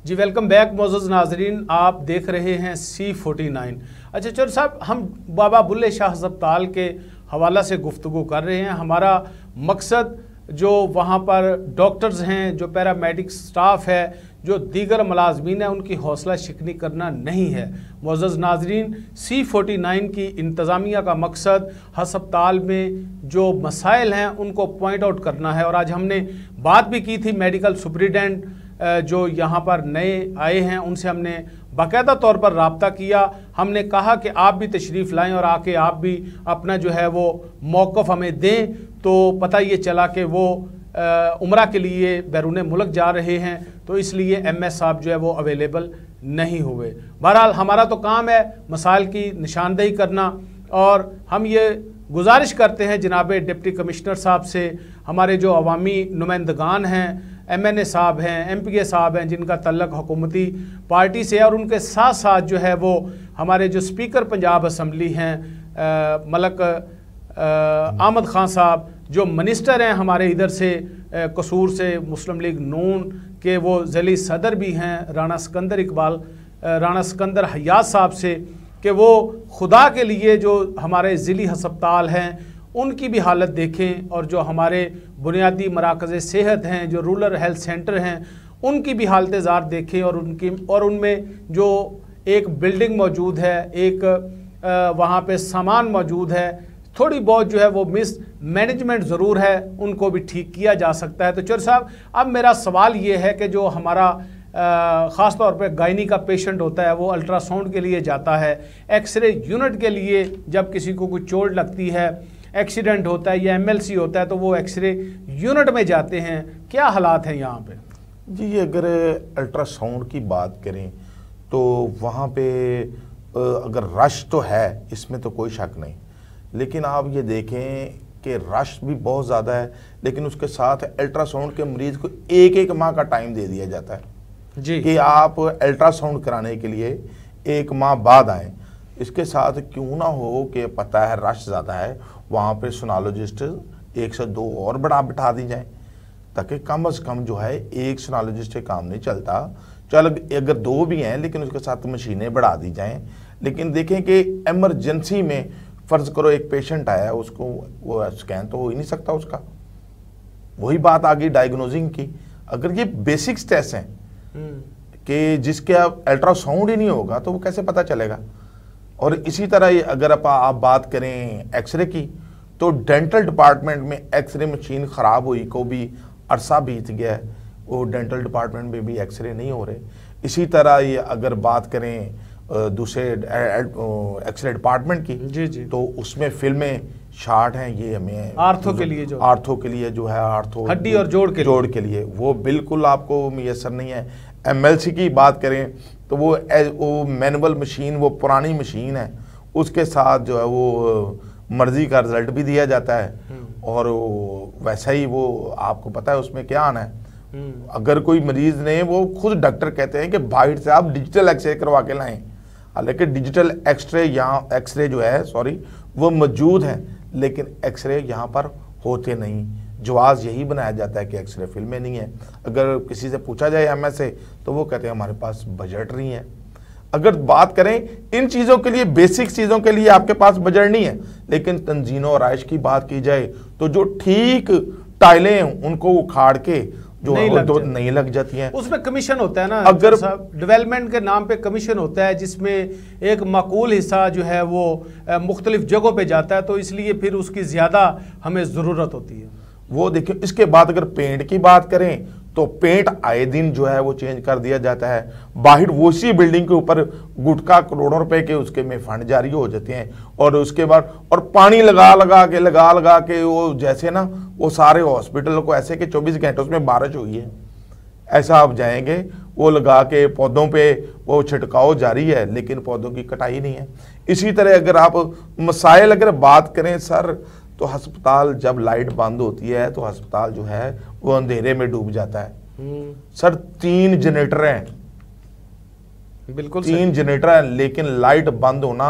जी welcome back मोअज़्ज़ज़ नाज़रीन, आप देख रहे हैं C49। अच्छा चौधरी साहब, हम बाबा बुल्ले शाह अस्पताल के हवाला से गुफ्तगू कर रहे हैं। हमारा मकसद जो वहाँ पर डॉक्टर्स हैं, जो पैरामेडिक स्टाफ है, जो दीगर मुलाजमीन हैं, उनकी हौसला शिकनी करना नहीं है। मुअज़्ज़ज़ नाज़रीन, C49 की इंतज़ामिया का मकसद हस्पताल में जो मसाइल हैं उनको पॉइंट आउट करना है। और आज हमने बात भी की थी मेडिकल सुपरिटेंडेंट जो यहाँ पर नए आए हैं, उनसे हमने बाकायदा तौर पर रब्ता किया। हमने कहा कि आप भी तशरीफ़ लाएं और आके आप भी अपना जो है वो मौक़िफ़ हमें दें। तो पता ये चला कि वो उम्रा के लिए बैरून मुल्क जा रहे हैं, तो इसलिए MS साहब जो है वो अवेलेबल नहीं हुए। बहरहाल हमारा तो काम है मसाइल की निशानदेही करना, और हम ये गुजारिश करते हैं जनाब डिप्टी कमिश्नर साहब से, हमारे जो अवामी नुमाइंदगान हैं, MNA साहब हैं, MPA साहब हैं, जिनका तल्लक हुकूमती पार्टी से है, और उनके साथ साथ जो है वो हमारे जो स्पीकर पंजाब असम्बली हैं मलक अहमद ख़ान साहब, जो मिनिस्टर हैं हमारे इधर से कसूर से, मुस्लिम लीग नून के वो ज़िली सदर भी हैं, राणा सिकंदर हयात साहब से, कि वो खुदा के लिए जो हमारे ज़िली हस्पताल हैं उनकी भी हालत देखें, और जो हमारे बुनियादी मराकज़ सेहत हैं, जो रूरल हेल्थ सेंटर हैं, उनकी भी हालत ज़ार देखें, और उनमें जो एक बिल्डिंग मौजूद है, एक वहाँ पे सामान मौजूद है, थोड़ी बहुत जो है वो मिस मैनेजमेंट ज़रूर है, उनको भी ठीक किया जा सकता है। तो चौधरी साहब, अब मेरा सवाल ये है कि जो हमारा ख़ास तौर पे गायनी का पेशेंट होता है, वो अल्ट्रासाउंड के लिए जाता है, एक्सरे यूनिट के लिए जब किसी को कोई चोट लगती है, एक्सीडेंट होता है या MLC होता है, तो वो एक्सरे यूनिट में जाते हैं। क्या हालात हैं यहाँ पे? जी, अगर अल्ट्रासाउंड की बात करें तो वहाँ पे अगर रश तो है, इसमें तो कोई शक नहीं, लेकिन आप ये देखें कि रश भी बहुत ज़्यादा है, लेकिन उसके साथ अल्ट्रासाउंड के मरीज़ को एक माह का टाइम दे दिया जाता है जी, कि आप अल्ट्रासाउंड कराने के लिए 1 माह बाद आएँ। इसके साथ क्यों ना हो कि पता है रश ज़्यादा है, वहाँ पे सोनोलॉजिस्ट 1 से 2 और बिठा दी जाए, ताकि कम से कम जो है एक सोनोलॉजिस्ट से काम नहीं चलता। चल अगर 2 भी हैं, लेकिन उसके साथ मशीनें बढ़ा दी जाएं। लेकिन देखें कि एमरजेंसी में फ़र्ज़ करो एक पेशेंट आया, उसको वो स्कैन तो हो ही नहीं सकता उसका, वही बात आ गई डायग्नोजिंग की। अगर ये बेसिक्स टेस्ट हैं कि जिसके अल्ट्रासाउंड ही नहीं होगा तो वो कैसे पता चलेगा। और इसी तरह अगर आप बात करें एक्सरे की, तो डेंटल डिपार्टमेंट में एक्सरे मशीन ख़राब हुई को भी अरसा बीत गया है, वो डेंटल डिपार्टमेंट में भी एक्सरे नहीं हो रहे। इसी तरह ये अगर बात करें दूसरे एक्सरे डिपार्टमेंट की जी, तो उसमें फिल्में शार्ट हैं, ये हमें आर्थो के लिए जो है आर्थो हड्डी और जोड़ के लिए वो बिल्कुल आपको मैसर नहीं है। MLC की बात करें तो वो मैनुअल मशीन, वो पुरानी मशीन है, उसके साथ जो है वो मर्जी का रिजल्ट भी दिया जाता है, और वैसा ही वो आपको पता है उसमें क्या आना है। अगर कोई मरीज ने, वो खुद डॉक्टर कहते हैं कि बाहर से आप डिजिटल एक्सरे करवा के लाएं, हालांकि डिजिटल एक्सरे जो है वो मौजूद है, लेकिन एक्सरे यहाँ पर होते नहीं। जवाज़ यही बनाया जाता है कि एक्सरे फिल्में नहीं है। अगर किसी से पूछा जाए MS से, तो वो कहते हैं हमारे पास बजट नहीं है। अगर बात करें इन चीज़ों के लिए, बेसिक चीज़ों के लिए आपके पास बजट नहीं है, लेकिन तंजीनो और आयश की बात की जाए तो जो ठीक टाइलें हैं उनको उखाड़ के जो नहीं लग जाती हैं, उसमें कमीशन होता है ना। अगर डेवलपमेंट के नाम पे कमीशन होता है, जिसमें एक माकूल हिस्सा जो है वो मुख्तलिफ जगहों पे जाता है, तो इसलिए फिर उसकी ज़्यादा हमें ज़रूरत होती है। वो देखिए, इसके बाद अगर पेंट की बात करें तो पेंट आए दिन जो है वो चेंज कर दिया जाता है। बाहर वो सी बिल्डिंग के ऊपर गुटखा करोड़ों रुपए के उसके में फंड जारी हो जाते हैं, और उसके बाद और पानी लगा के वो जैसे ना वो सारे हॉस्पिटल को ऐसे कि 24 घंटे उसमें बारिश हुई है ऐसा आप जाएंगे, वो लगा के पौधों पे वो छिड़काव जारी है, लेकिन पौधों की कटाई नहीं है। इसी तरह अगर आप मसाइल अगर बात करें सर, तो अस्पताल जब लाइट बंद होती है तो अस्पताल जो है वो अंधेरे में डूब जाता है। सर 3 जनरेटर हैं, बिल्कुल 3 जनरेटर हैं, लेकिन लाइट बंद होना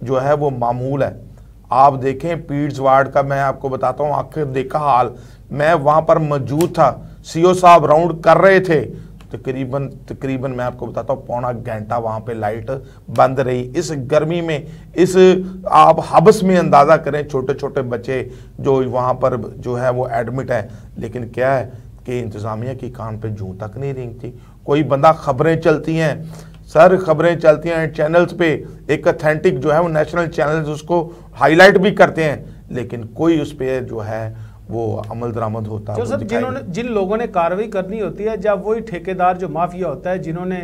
जो है वो मामूल है। आप देखें पीड्स वार्ड का, मैं आपको बताता हूँ आखिर देखा हाल, मैं वहां पर मौजूद था, CO साहब राउंड कर रहे थे तकरीबन मैं आपको बताता हूँ पौना घंटा वहाँ पे लाइट बंद रही। इस गर्मी में, इस आप हब्स में अंदाज़ा करें, छोटे छोटे बच्चे जो वहाँ पर जो है वो एडमिट है, लेकिन क्या है कि इंतज़ामिया की कान पे जूं तक नहीं रेंगती। कोई बंदा, खबरें चलती हैं सर, खबरें चलती हैं चैनल्स पे, एक ऑथेंटिक जो है वो नेशनल चैनल्स उसको हाईलाइट भी करते हैं, लेकिन कोई उस पर जो है वो अमल दरामद होता है। जो सर जिन लोगों ने कार्रवाई करनी होती है, जब वही ठेकेदार जो माफिया होता है, जिन्होंने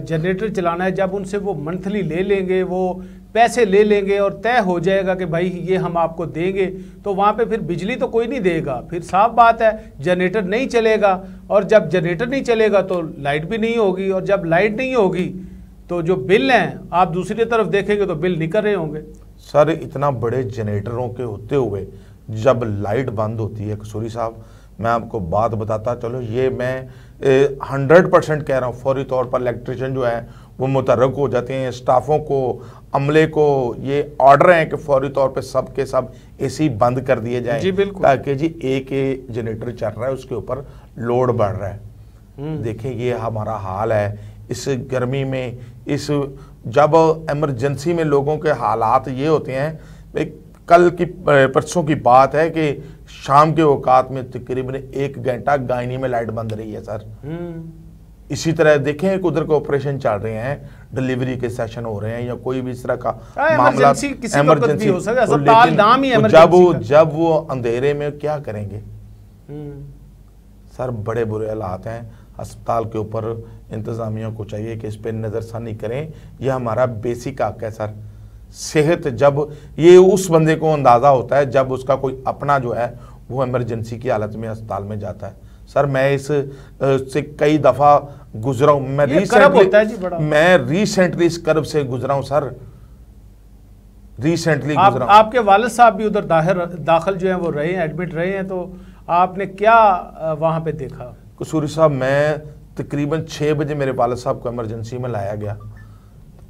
जनरेटर चलाना है, जब उनसे वो मंथली ले लेंगे, वो पैसे ले लेंगे और तय हो जाएगा कि भाई ये हम आपको देंगे, तो वहाँ पे फिर बिजली तो कोई नहीं देगा, फिर साफ बात है जनरेटर नहीं चलेगा, और जब जनरेटर नहीं चलेगा तो लाइट भी नहीं होगी, और जब लाइट नहीं होगी तो जो बिल हैं आप दूसरी तरफ देखेंगे तो बिल निकल रहे होंगे। सर इतना बड़े जनरेटरों के होते हुए जब लाइट बंद होती है कसूरी साहब, मैं आपको बात बताता चलो, ये मैं 100% कह रहा हूँ, फौरी तौर पर इलेक्ट्रिशियन जो है वो मुतहर्रिक हो जाते हैं, स्टाफों को, अमले को ये ऑर्डर हैं कि फौरी तौर पे सब के सब एसी बंद कर दिए जाएं, जी बिल्कुल, ताकि जी एक जनरेटर चल रहा है उसके ऊपर लोड बढ़ रहा है। देखें ये हमारा हाल है इस गर्मी में, इस जब इमरजेंसी में लोगों के हालात ये होते हैं। कल की परसों की बात है कि शाम के औकात में तकरीबन 1 घंटा गायनी में लाइट बंद रही है सर। इसी तरह देखें उधर के ऑपरेशन चल रहे हैं, डिलीवरी के सेशन हो रहे हैं या कोई भी इस तरह का मामला, इमरजेंसी हो सकता है, जब वो अंधेरे में क्या करेंगे सर, बड़े बुरे हालात हैं। अस्पताल के ऊपर इंतजामिया को चाहिए कि इस पर नज़रसानी करें, यह हमारा बेसिक हक है सर। सेहत, जब ये उस बंदे को अंदाज़ा होता है जब उसका कोई अपना जो है वो इमरजेंसी की हालत में अस्पताल में जाता है। सर मैं इस से कई दफ़ा गुजरा हूँ, मैं रिसेंटली इस कर्ब से गुजरा हूँ सर, रिसेंटली गुजरा। आपके वालिद साहब भी उधर दाखिल जो है वो रहे हैं, एडमिट रहे हैं, तो आपने क्या वहाँ पे देखा? कसूरी साहब मैं तकरीबन 6 बजे मेरे वालिद साहब को इमरजेंसी में लाया गया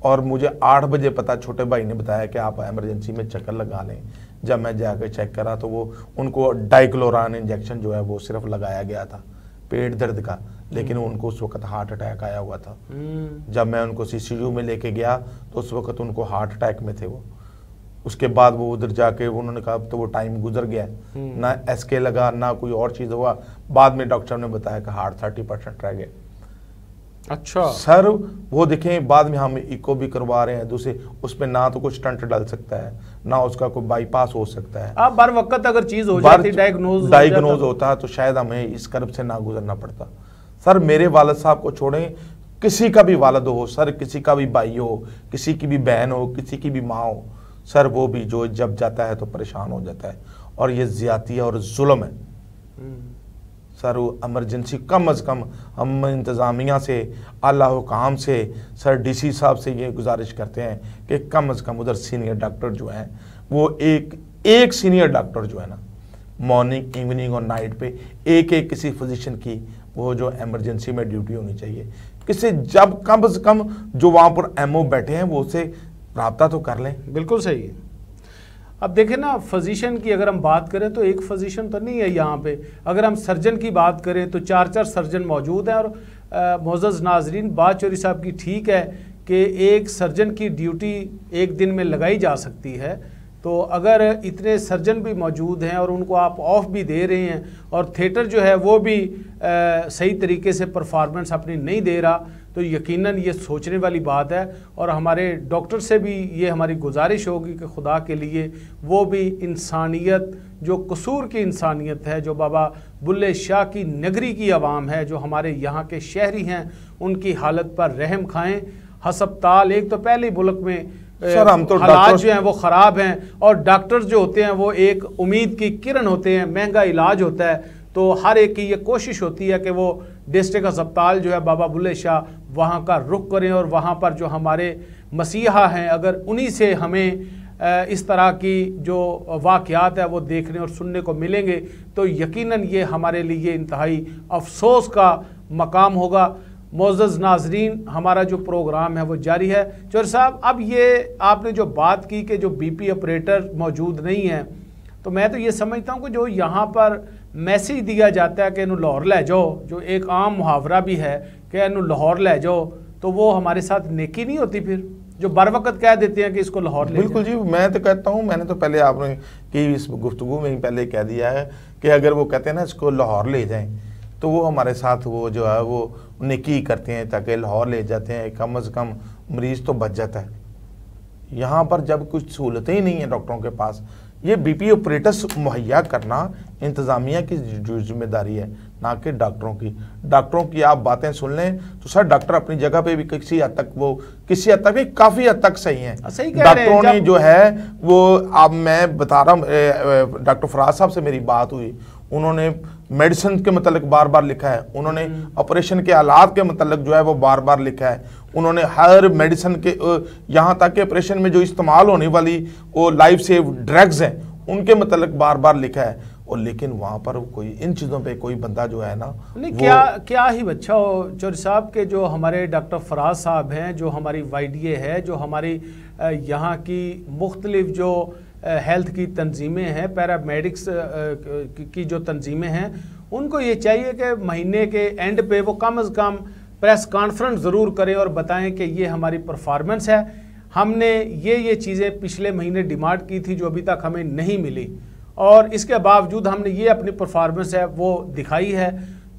और मुझे 8 बजे पता, छोटे भाई ने बताया कि आप इमरजेंसी में चक्कर लगा लें। जब मैं जाकर चेक करा तो वो उनको डाइक्लोरान इंजेक्शन जो है वो सिर्फ लगाया गया था पेट दर्द का, लेकिन उनको उस वक्त हार्ट अटैक आया हुआ था। जब मैं उनको सीसीयू में लेके गया तो उस वक्त उनको हार्ट अटैक में थे वो। उसके बाद वो उधर जाके उन्होंने कहा तो वो टाइम गुजर गया, ना एसके लगा ना कोई और चीज़ हुआ। बाद में डॉक्टर ने बताया कि हार्ट 30% रह गया। अच्छा सर वो देखें, बाद में हम इको भी करवा रहे हैं दूसरे, उस पर ना तो कुछ स्टंट डल सकता है ना उसका कोई बाईपास हो सकता है। आप बर वक्त अगर चीज हो जाती, डायग्नोज होता तो शायद हमें इस कर्ब से ना गुजरना पड़ता। सर मेरे वालिद साहब को छोड़ें, किसी का भी वालिद हो सर, किसी का भी भाई हो, किसी की भी बहन हो, किसी की भी माँ हो सर, वो भी जो जब जाता है तो परेशान हो जाता है, और ये ज्यादती और जुल्म है सर। इमरजेंसी कम अज़ कम हम इंतज़ामिया से, आला हुकाम से, सर डीसी साहब से ये गुजारिश करते हैं कि कम अज़ कम उधर सीनियर डॉक्टर जो हैं वो एक सीनियर डॉक्टर जो है ना, मॉर्निंग, इवनिंग और नाइट पे एक किसी फिजिशियन की वो जो इमरजेंसी में ड्यूटी होनी चाहिए। किसी जब कम अज़ कम जो वहाँ पर एमओ बैठे हैं वो उससे राब्ता तो कर लें। बिल्कुल सही है। अब देखें ना, फिजिशियन की अगर हम बात करें तो एक फिजिशियन तो नहीं है यहाँ पे। अगर हम सर्जन की बात करें तो 4 सर्जन मौजूद हैं। और मोअज़्ज़ज़ नाज़रीन, बात चौधरी साहब की ठीक है कि एक सर्जन की ड्यूटी एक दिन में लगाई जा सकती है, तो अगर इतने सर्जन भी मौजूद हैं और उनको आप ऑफ भी दे रहे हैं और थिएटर जो है वो भी सही तरीके से परफॉर्मेंस अपनी नहीं दे रहा, तो यकीनन ये सोचने वाली बात है। और हमारे डॉक्टर से भी ये हमारी गुजारिश होगी कि खुदा के लिए वो भी इंसानियत, जो कसूर की इंसानियत है, जो बाबा बुल्ले शाह की नगरी की आवाम है, जो हमारे यहाँ के शहरी हैं, उनकी हालत पर रहम खाएं। हस्पताल एक तो पहले मुल्क में सर हम तो हालात जो हैं वो ख़राब हैं, और डॉक्टर्स जो होते हैं वो एक उम्मीद की किरण होते हैं, महंगा इलाज होता है, तो हर एक की ये कोशिश होती है कि वो डिस्ट्रिक्ट अस्पताल जो है बाबा बुल्ले शाह वहाँ का रुख करें, और वहाँ पर जो हमारे मसीहा हैं अगर उन्हीं से हमें इस तरह की जो वाक़यात है वो देखने और सुनने को मिलेंगे तो यकीनन ये हमारे लिए इंतहाई अफसोस का मकाम होगा। मोअज़्ज़ज़ नाज़रीन, हमारा जो प्रोग्राम है वो जारी है। चौधरी साहब, अब ये आपने जो बात की कि जो बीपी ऑपरेटर मौजूद नहीं है, तो मैं तो ये समझता हूँ कि जो यहाँ पर मैसेज दिया जाता है कि इन्हू लाहौर ले जाओ, जो एक आम मुहावरा भी है कि इन्हू लाहौर ले जाओ, तो वो हमारे साथ नेकी नहीं होती फिर, जो बर वक्त कह देते हैं कि इसको लाहौर ले बिल्कुल जी, मैं तो कहता हूँ, मैंने तो पहले आपने की इस गुफ्तगू में ही पहले कह दिया है कि अगर वो कहते हैं ना इसको लाहौर ले जाएं, तो वो हमारे साथ वो जो है वो नेकी करते हैं, ताकि लाहौर ले जाते हैं, कम से कम मरीज़ तो बच जाता है। यहाँ पर जब कुछ सहूलतें ही नहीं हैं डॉक्टरों के पास, ये बीपी ऑपरेटर्स मुहैया करना इंतज़ामिया की जिम्मेदारी है, ना कि डॉक्टरों की। डॉक्टरों की आप बातें सुन लें तो सर डॉक्टर अपनी जगह पे भी किसी हद तक भी काफ़ी हद तक सही हैं। डॉक्टरों ने जो है वो, अब मैं बता रहा हूँ, डॉक्टर फराज साहब से मेरी बात हुई, उन्होंने मेडिसिन के मतलब बार बार लिखा है, उन्होंने ऑपरेशन के हालात के मतलब जो है वो बार बार लिखा है, उन्होंने हर मेडिसिन के यहाँ तक के ऑपरेशन में जो इस्तेमाल होने वाली वो लाइफ सेव ड्रग्स हैं उनके मतलब बार बार लिखा है। और लेकिन वहाँ पर कोई इन चीज़ों पे कोई बंदा जो है ना, नहीं क्या ही बच्चा हो चौधरी साहब के, जो हमारे डॉक्टर फराज साहब हैं, जो हमारी YDA है, जो हमारी यहाँ की मुख्तलिफ जो हेल्थ की तंजीमें हैं, पैरामेडिक्स की जो तंजीमें हैं, उनको ये चाहिए कि महीने के एंड पे वो कम अज़ कम प्रेस कॉन्फ्रेंस ज़रूर करें और बताएं कि ये हमारी परफॉर्मेंस है, हमने ये चीज़ें पिछले महीने डिमांड की थी जो अभी तक हमें नहीं मिली, और इसके बावजूद हमने ये अपनी परफॉर्मेंस है वो दिखाई है।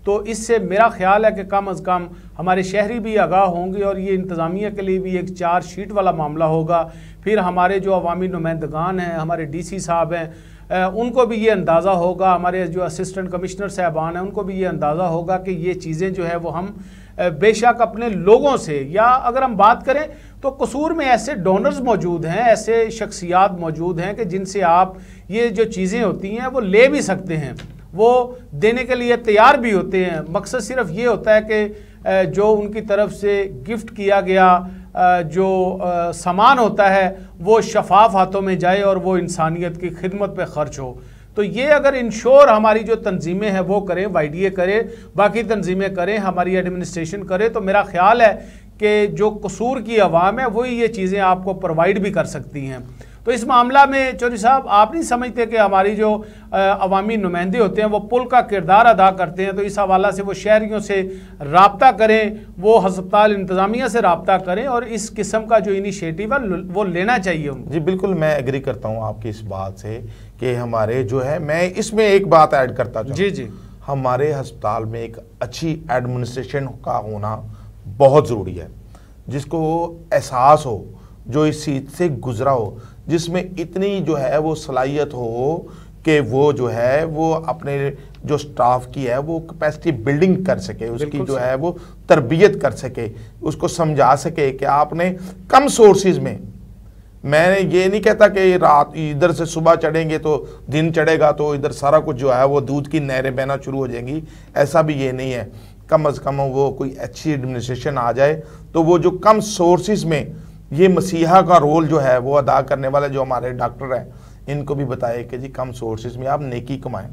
तो इससे मेरा ख्याल है कि कम अज़ कम हमारे शहरी भी आगाह होंगे, और ये इंतज़ामिया के लिए भी एक चार्जशीट वाला मामला होगा। फिर हमारे जो अवामी नुमाइंदगान हैं, हमारे DC साहब हैं, उनको भी ये अंदाज़ा होगा, हमारे जो असिस्टेंट कमिश्नर साहबान हैं उनको भी ये अंदाज़ा होगा कि ये चीज़ें जो है वो हम बेशक अपने लोगों से, या अगर हम बात करें तो कसूर में ऐसे डोनर्स मौजूद हैं, ऐसे शख्सियात मौजूद हैं कि जिनसे आप ये जो चीज़ें होती हैं वो ले भी सकते हैं, वो देने के लिए तैयार भी होते हैं। मकसद सिर्फ ये होता है कि जो उनकी तरफ से गिफ्ट किया गया जो सामान होता है वो शफाफ हाथों में जाए और वो इंसानियत की खिदमत पे खर्च हो। तो ये अगर इंश्योर हमारी जो तंजीमें हैं वो करें, YDA करे, बाकी तंजीमें करें, हमारी एडमिनिस्ट्रेशन करे, तो मेरा ख्याल है कि जो कसूर की आवाम है वही ये चीज़ें आपको प्रोवाइड भी कर सकती हैं। तो इस मामला में चौधरी साहब आप नहीं समझते कि हमारी जो अवामी नुमाइंदे होते हैं वो पुल का किरदार अदा करते हैं? तो इस हवाला से वो शहरियों से रब्ता करें, वो हस्पताल इंतज़ामिया से रब्ता करें, और इस किस्म का जो इनिशिएटिव है वो लेना चाहिए उनको। जी बिल्कुल, मैं एग्री करता हूँ आपकी इस बात से कि हमारे जो है, मैं इसमें एक बात ऐड करता हूँ। जी, हमारे हस्पताल में एक अच्छी एडमिनिस्ट्रेशन का होना बहुत ज़रूरी है, जिसको एहसास हो, जो इस चीज़ से गुजरा हो, जिसमें इतनी जो है वो सलाहियत हो कि वो जो है वो अपने जो स्टाफ की है वो कैपेसिटी बिल्डिंग कर सके, उसकी जो है वो तरबियत कर सके, उसको समझा सके कि आपने कम सोर्सेज में, मैं ये नहीं कहता कि रात इधर से सुबह चढ़ेंगे तो दिन चढ़ेगा तो इधर सारा कुछ जो है वो दूध की नहरें बहना शुरू हो जाएंगी, ऐसा भी ये नहीं है। कम अज़ कम वो कोई अच्छी एडमिनिस्ट्रेशन आ जाए तो वो जो कम सोर्सेज में ये मसीहा का रोल जो है वो अदा करने वाले जो हमारे डॉक्टर हैं, इनको भी बताए कि जी कम सोर्सेज में आप नेकी कमाएं।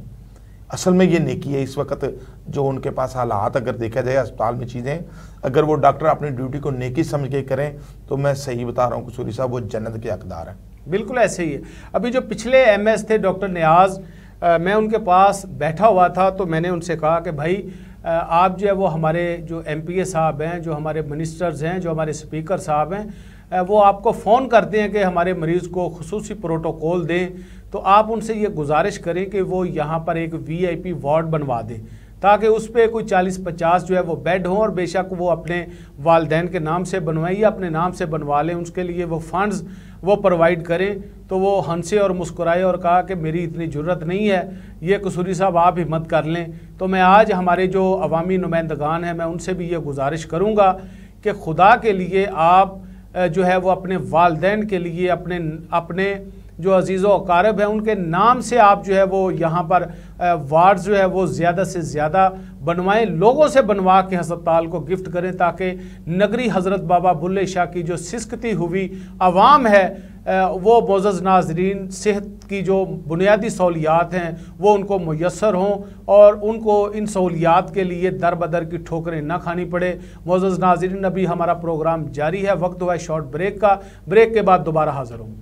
असल में ये नेकी है। इस वक्त जो उनके पास हालात अगर देखा जाए अस्पताल में चीज़ें, अगर वो डॉक्टर अपनी ड्यूटी को नेकी समझ के करें तो मैं सही बता रहा हूँ कसूरी साहब, वो जन्नत के हकदार हैं। बिल्कुल ऐसे ही है। अभी जो पिछले MS थे डॉक्टर नियाज, मैं उनके पास बैठा हुआ था तो मैंने उनसे कहा कि भाई आप जो है वो हमारे जो MPA साहब हैं, जो हमारे मिनिस्टर्स हैं, जो हमारे स्पीकर साहब हैं, वो आपको फ़ोन करते हैं कि हमारे मरीज़ को खुसूसी प्रोटोकॉल दें, तो आप उनसे ये गुजारिश करें कि वो यहाँ पर एक VIP वार्ड बनवा दें, ताकि उस पर कोई 40-50 जो है वो बेड हों, और बेशक वो अपने वालिदैन के नाम से बनवाएं या अपने नाम से बनवा लें, उसके लिए वो फंड्स वो प्रोवाइड करें। तो वो हंसे और मुस्कुराए और कहा कि मेरी इतनी ज़रूरत नहीं है, ये कसूरी साहब आप हिम्मत कर लें। तो मैं आज हमारे जो अवामी नुमाइंदगान हैं, मैं उनसे भी ये गुजारिश करूँगा कि खुदा के लिए आप जो है वो अपने वालिदैन के लिए, अपने जो अजीज़ व अकारब हैं उनके नाम से आप जो है वो यहाँ पर वार्ड जो है वो ज़्यादा से ज़्यादा बनवाएं, लोगों से बनवा के अस्पताल को गिफ्ट करें, ताकि नगरी हज़रत बाबा बुल्ले शाह की जो सिसकती हुई आवाम है वो मोअज़्ज़ज़ नाज़रीन सेहत की जो बुनियादी सहूलियात हैं वो उनको मुयस्सर हों, और उनको इन सहूलियात के लिए दर बदर की ठोकरें ना खानी पड़े। मोअज़्ज़ज़ नाज़रीन, अभी हमारा प्रोग्राम जारी है, वक्त हुआ है शॉर्ट ब्रेक का, ब्रेक के बाद दोबारा हाज़िर होंगे।